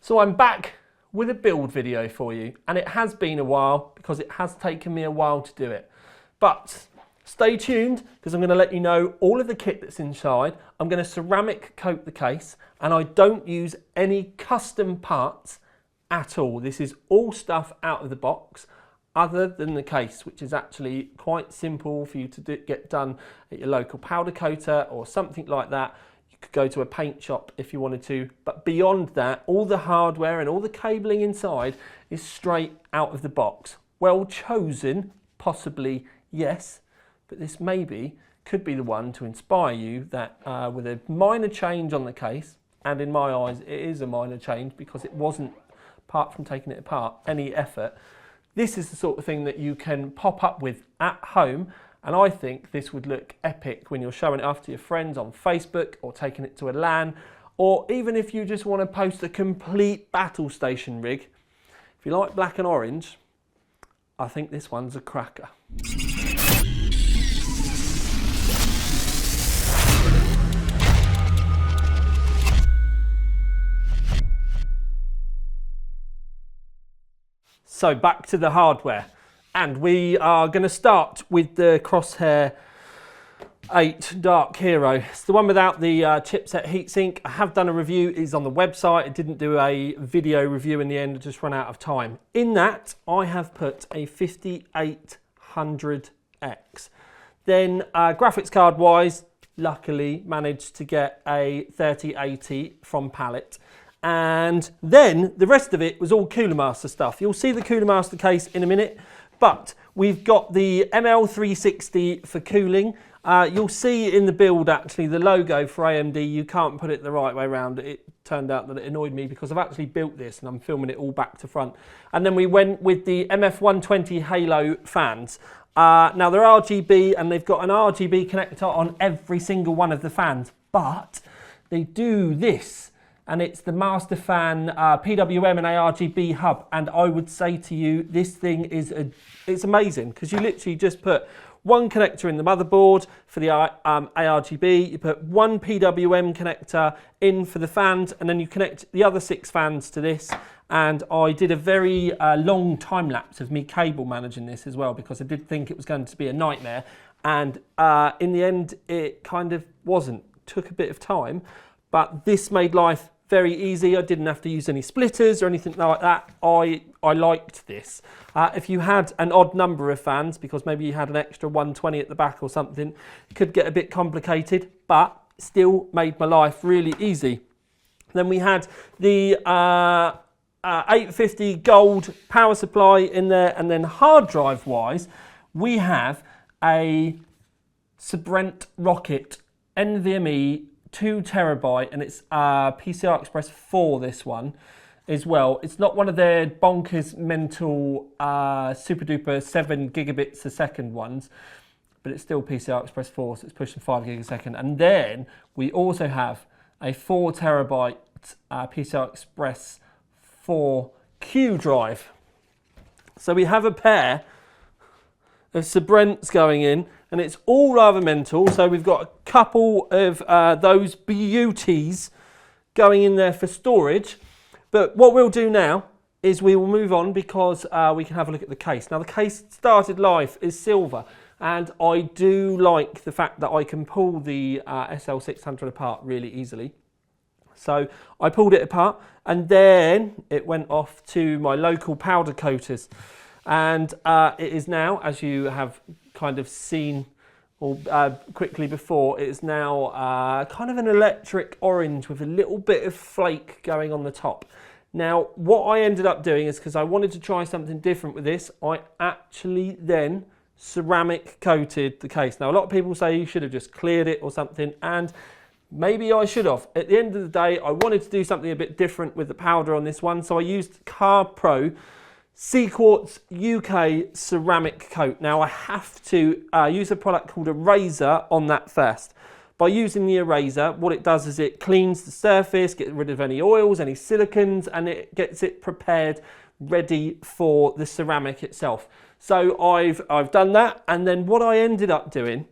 So I'm back with a build video for you, and it has been a while because it has taken me a while to do it. But stay tuned because I'm going to let you know all of the kit that's inside. I'm going to ceramic coat the case, and I don't use any custom parts at all. This is all stuff out of the box other than the case, which is actually quite simple for you to get done at your local powder coater or something like that. You could go to a paint shop if you wanted to, but beyond that, all the hardware and all the cabling inside is straight out of the box. Well chosen, possibly, yes, but this maybe could be the one to inspire you that with a minor change on the case, and in my eyes it is a minor change because it wasn't, apart from taking it apart, any effort. This is the sort of thing that you can pop up with at home, and I think this would look epic when you're showing it off to your friends on Facebook or taking it to a LAN, or even if you just want to post a complete battle station rig. If you like black and orange, I think this one's a cracker. So back to the hardware, and we are going to start with the Crosshair 8 Dark Hero. It's the one without the chipset heatsink. I have done a review, it's on the website. I didn't do a video review in the end, I just ran out of time. In that, I have put a 5800X. Then graphics card wise, luckily managed to get a 3080 from Palette. And then the rest of it was all Cooler Master stuff. You'll see the Cooler Master case in a minute, but we've got the ML360 for cooling. You'll see in the build actually the logo for AMD, you can't put it the right way around. It turned out that it annoyed me because I've actually built this and I'm filming it all back to front. And then we went with the MF120 Halo fans. Now they're RGB and they've got an RGB connector on every single one of the fans, but they do this. And it's the Master Fan PWM and ARGB hub. And I would say to you, this thing is it's amazing because you literally just put one connector in the motherboard for the ARGB, you put one PWM connector in for the fans, and then you connect the other 6 fans to this. And I did a very long time lapse of me cable managing this as well because I did think it was going to be a nightmare. And in the end, it kind of wasn't. It took a bit of time, but this made life very easy. I didn't have to use any splitters or anything like that. I liked this. If you had an odd number of fans, because maybe you had an extra 120 at the back or something, it could get a bit complicated, but still made my life really easy. Then we had the 850 gold power supply in there, and then hard drive wise, we have a Sabrent Rocket NVMe 2 terabyte, and it's PCI Express 4, this one as well. It's not one of their bonkers mental super duper 7 gigabits a second ones, but it's still PCI Express 4, so it's pushing 5 gig a second. And then we also have a 4 terabyte PCI Express 4 Q drive. So we have a pair of Sabrents going in, and it's all rather mental. So we've got a couple of those beauties going in there for storage. But what we'll do now is we will move on because we can have a look at the case. Now the case started life is silver, and I do like the fact that I can pull the SL600 apart really easily. So I pulled it apart, and then it went off to my local powder coaters. And it is now, as you have kind of seen or quickly before, it is now kind of an electric orange with a little bit of flake going on the top. Now, what I ended up doing is, because I wanted to try something different with this, I actually then ceramic coated the case. Now, a lot of people say you should have just cleared it or something, and maybe I should have. At the end of the day, I wanted to do something a bit different with the powder on this one, so I used Carb Pro Seaquartz UK ceramic coat. Now I have to use a product called Eraser on that first. By using the Eraser, what it does is it cleans the surface, gets rid of any oils, any silicons, and it gets it prepared, ready for the ceramic itself. So I've done that, and then what I ended up doing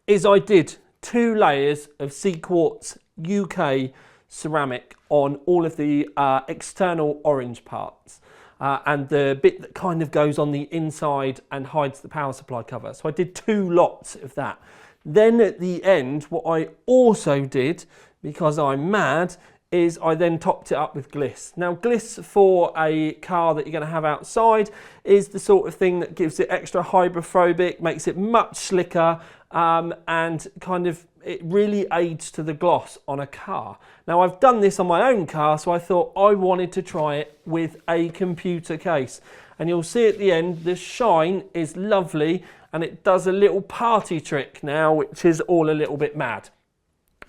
is I did 2 layers of Seaquartz UK ceramic on all of the external orange parts. And the bit that kind of goes on the inside and hides the power supply cover. So I did 2 lots of that. Then at the end, what I also did, because I'm mad, is I then topped it up with gliss. Now gliss for a car that you're going to have outside is the sort of thing that gives it extra hydrophobic, makes it much slicker, and kind of it really aids to the gloss on a car. Now I've done this on my own car, so I thought I wanted to try it with a computer case. And you'll see at the end, the shine is lovely, and it does a little party trick now, which is all a little bit mad.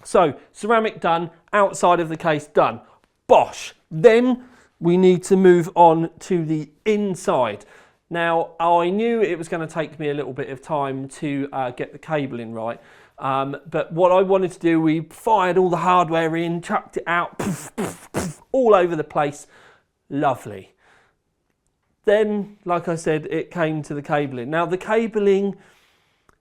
So ceramic done, outside of the case done. Bosh. Then we need to move on to the inside. Now I knew it was going to take me a little bit of time to get the cabling right. But what I wanted to do, we fired all the hardware in, chucked it out, poof, poof, poof, all over the place. Lovely. Then, like I said, it came to the cabling. Now the cabling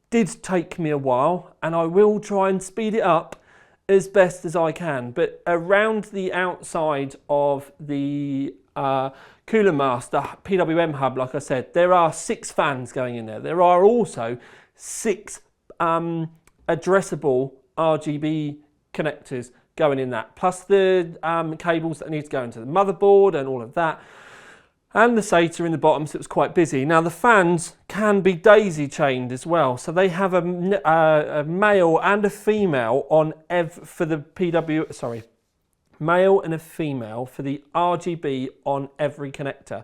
did take me a while, and I will try and speed it up as best as I can. But around the outside of the cooler mask, the PWM hub, like I said, there are 6 fans going in there. There are also 6 addressable RGB connectors going in that, plus the cables that need to go into the motherboard and all of that, and the SATA in the bottom, so it was quite busy. Now the fans can be daisy chained as well, so they have a male and a female on for the male and a female for the RGB on every connector.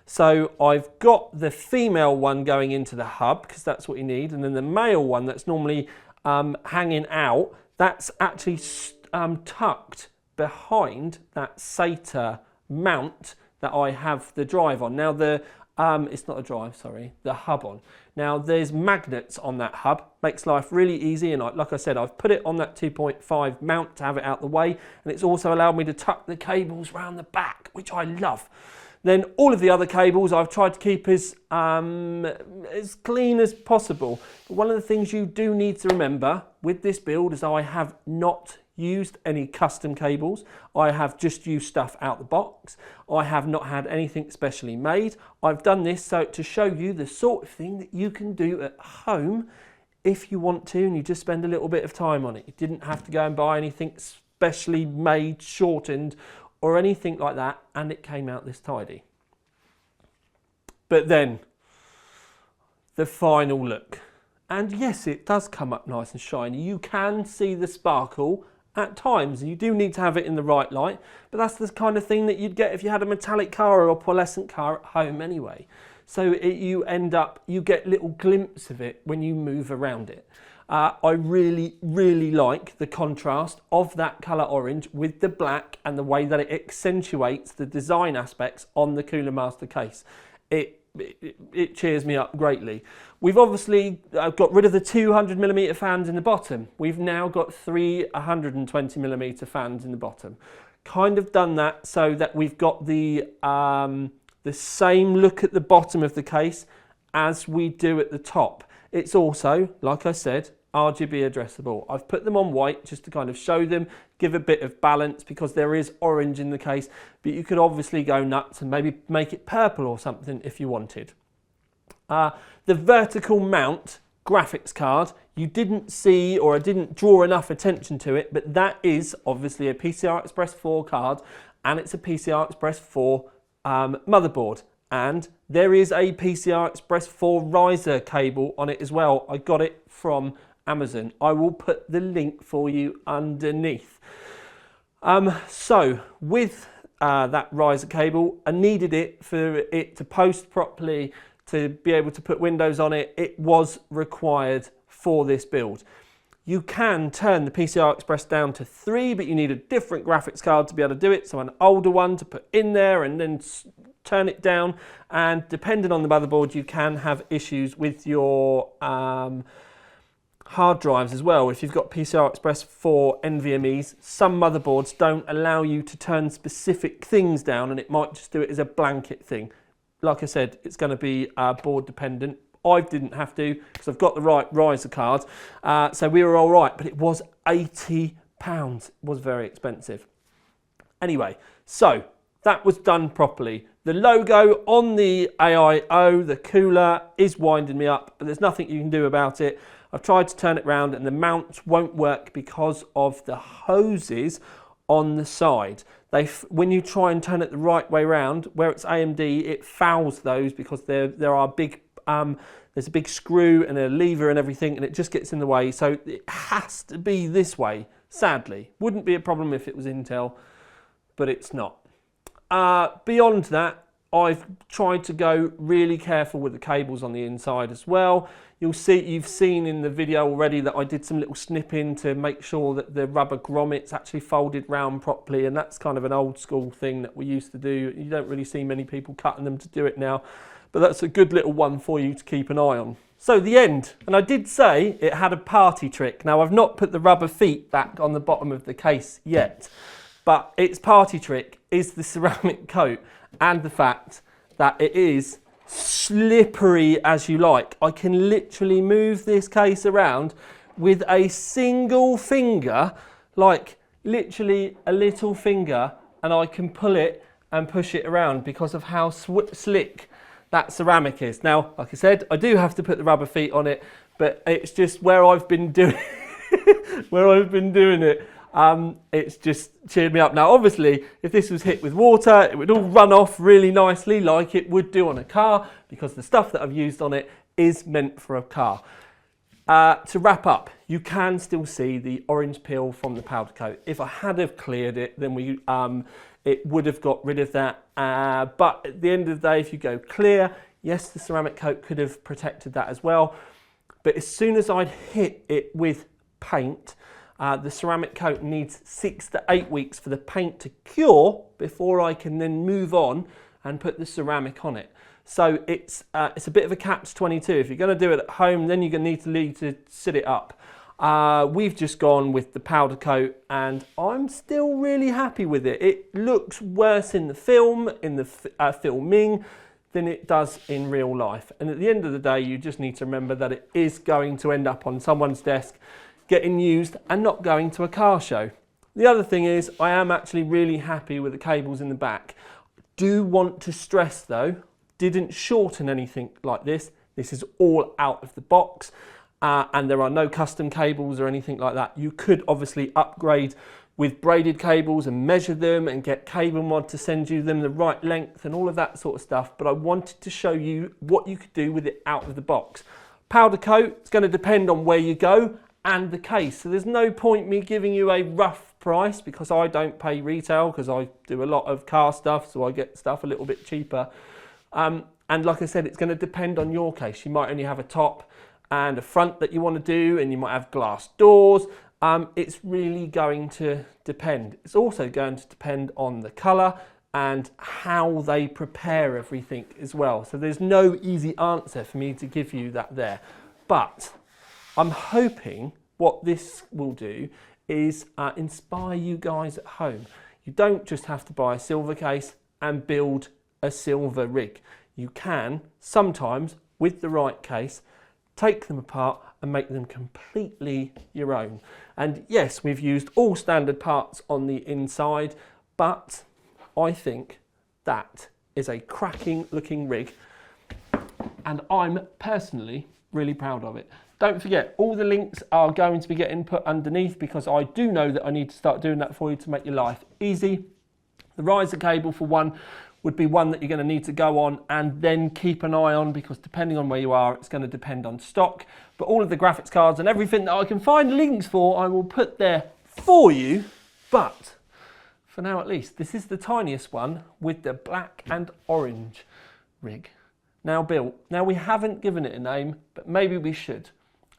So I've got the female one going into the hub, because that's what you need, and then the male one that's normally hanging out, that's actually tucked behind that SATA mount that I have the drive on. Now it's not a drive, sorry, the hub on. Now there's magnets on that hub, makes life really easy, and like I said, I've put it on that 2.5 mount to have it out the way, and it's also allowed me to tuck the cables round the back, which I love. Then all of the other cables I've tried to keep as clean as possible. But one of the things you do need to remember with this build is I have not used any custom cables. I have just used stuff out the box. I have not had anything specially made. I've done this to show you the sort of thing that you can do at home if you want to, and you just spend a little bit of time on it. You didn't have to go and buy anything specially made, shortened, or anything like that, and it came out this tidy. But then, the final look. And yes, it does come up nice and shiny. You can see the sparkle at times, and you do need to have it in the right light, but that's the kind of thing that you'd get if you had a metallic car or a pearlescent car at home anyway. So you get little glimpse of it when you move around it. I really, really like the contrast of that colour orange with the black and the way that it accentuates the design aspects on the Cooler Master case. It cheers me up greatly. We've obviously got rid of the 200mm fans in the bottom. We've now got 3 120mm fans in the bottom. Kind of done that so that we've got the same look at the bottom of the case as we do at the top. It's also, like I said, RGB addressable. I've put them on white just to kind of show them, give a bit of balance, because there is orange in the case, but you could obviously go nuts and maybe make it purple or something if you wanted. The vertical mount graphics card, you didn't see, or I didn't draw enough attention to it, but that is obviously a PCI Express 4 card, and it's a PCI Express 4 motherboard. And there is a PCI Express 4 riser cable on it as well. I got it from Amazon. I will put the link for you underneath. So with that riser cable, I needed it for it to post properly, to be able to put Windows on it. It was required for this build. You can turn the PCI Express down to 3, but you need a different graphics card to be able to do it. So an older one to put in there and then turn it down. And depending on the motherboard, you can have issues with your hard drives as well. If you've got PCI Express 4 NVMe's, some motherboards don't allow you to turn specific things down, and it might just do it as a blanket thing. Like I said, it's going to be board dependent. I didn't have to because I've got the right riser card, so we were all right, but it was £80. It was very expensive. Anyway, so that was done properly. The logo on the AIO, the cooler, is winding me up, but there's nothing you can do about it. I've tried to turn it round and the mounts won't work because of the hoses on the side. When you try and turn it the right way round, where it's AMD, it fouls those because there are big, there's a big screw and a lever and everything, and it just gets in the way. So it has to be this way, sadly. Wouldn't be a problem if it was Intel, but it's not. Beyond that, I've tried to go really careful with the cables on the inside as well. You've seen in the video already that I did some little snipping to make sure that the rubber grommets actually folded round properly, and that's kind of an old school thing that we used to do. You don't really see many people cutting them to do it now, but that's a good little one for you to keep an eye on. So the end, and I did say it had a party trick. Now I've not put the rubber feet back on the bottom of the case yet, but its party trick is the ceramic coat and the fact that it is slippery as you like. I can literally move this case around with a single finger, like literally a little finger, and I can pull it and push it around because of how slick that ceramic is. Now, like I said, I do have to put the rubber feet on it, but it's just where I've been doing it. It's just cheered me up. Now, obviously, if this was hit with water, it would all run off really nicely like it would do on a car, because the stuff that I've used on it is meant for a car. To wrap up, you can still see the orange peel from the powder coat. If I had have cleared it, then it would have got rid of that. But at the end of the day, if you go clear, yes, the ceramic coat could have protected that as well. But as soon as I'd hit it with paint, the ceramic coat needs 6 to 8 weeks for the paint to cure before I can then move on and put the ceramic on it. So it's a bit of a catch-22. If you're going to do it at home, then you're going to need to sit it up. We've just gone with the powder coat, and I'm still really happy with it. It looks worse in the film, in the filming, than it does in real life. And at the end of the day, you just need to remember that it is going to end up on someone's desk, getting used and not going to a car show. The other thing is, I am actually really happy with the cables in the back. Do want to stress though, didn't shorten anything like this. This is all out of the box, and there are no custom cables or anything like that. You could obviously upgrade with braided cables and measure them and get Cable Mod to send you them the right length and all of that sort of stuff, but I wanted to show you what you could do with it out of the box. Powder coat, it's going to depend on where you go and the case. So there's no point me giving you a rough price, because I don't pay retail, because I do a lot of car stuff, so I get stuff a little bit cheaper. And like I said, it's going to depend on your case. You might only have a top and a front that you want to do, and you might have glass doors. It's really going to depend. It's also going to depend on the colour and how they prepare everything as well. So there's no easy answer for me to give you that there. But I'm hoping what this will do is inspire you guys at home. You don't just have to buy a silver case and build a silver rig. You can sometimes, with the right case, take them apart and make them completely your own. And yes, we've used all standard parts on the inside, but I think that is a cracking looking rig, and I'm personally really proud of it. Don't forget, all the links are going to be getting put underneath, because I do know that I need to start doing that for you to make your life easy. The riser cable, for one, would be one that you're going to need to go on and then keep an eye on, because depending on where you are, it's going to depend on stock. But all of the graphics cards and everything that I can find links for, I will put there for you. But for now at least, this is the tiniest one with the black and orange rig now built. Now, we haven't given it a name, but maybe we should.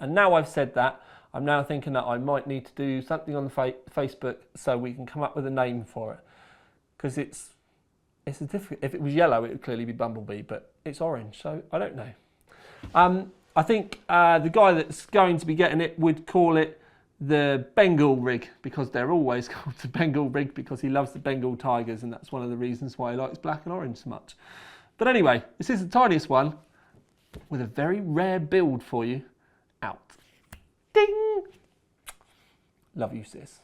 And now I've said that, I'm now thinking that I might need to do something on the Facebook so we can come up with a name for it. Because it's a difficult, if it was yellow, it would clearly be Bumblebee, but it's orange, so I don't know. I think the guy that's going to be getting it would call it the Bengal rig, because they're always called the Bengal rig, because he loves the Bengal tigers, and that's one of the reasons why he likes black and orange so much. But anyway, this is the tiniest one with a very rare build for you out. Ding! Love you, sis.